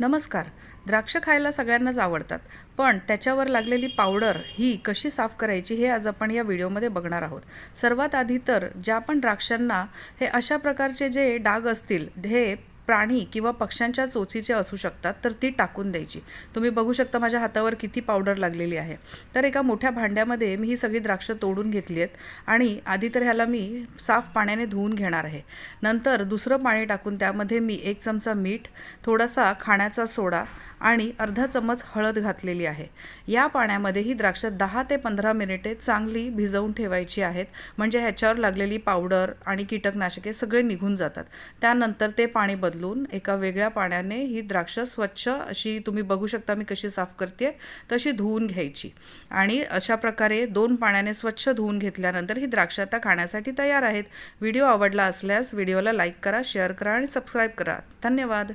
नमस्कार. द्राक्ष खायला सगळ्यांनाच आवडतात, पण त्याच्यावर लागलेली पावडर ही कशी साफ करायची हे आज आपण या व्हिडिओमध्ये बघणार आहोत. सर्वात आधी तर ज्या पण द्राक्षांना हे अशा प्रकारचे जे डाग असतील, हे प्राणी किंवा पक्ष्यांच्या चोचीचे असू शकतात, तर ती टाकून द्यायची. तुम्ही बघू शकता माझ्या हातावर किती पावडर लागलेली आहे. तर एका मोठ्या भांड्यामध्ये मी ही सगळी द्राक्ष तोडून घेतली आहेत आणि आधी तर ह्याला मी साफ पाण्याने धुवून घेणार आहे. नंतर दुसरं पाणी टाकून त्यामध्ये मी 1 चमचा मीठ, थोडासा खाण्याचा सोडा आणि अर्धा चमच हळद घातलेली आहे. या पाण्यामध्ये ही द्राक्ष 10 ते 15 मिनिटे चांगली भिजवून ठेवायची आहेत, म्हणजे ह्याच्यावर लागलेली पावडर आणि कीटकनाशके सगळे निघून जातात. त्यानंतर ते पाणी बदलून एका वेगळ्या पाण्याने ही द्राक्ष स्वच्छ अशी, तुम्ही बघू शकता मी कशी साफ करते, तशी धुवून घ्यायची. आणि अशा प्रकारे 2 पाण्याने स्वच्छ धुवून घेतल्यानंतर ही द्राक्ष आता खाण्यासाठी तयार आहेत. व्हिडिओ आवडला असल्यास व्हिडिओला लाईक करा, शेअर करा आणि सबस्क्राईब करा. धन्यवाद.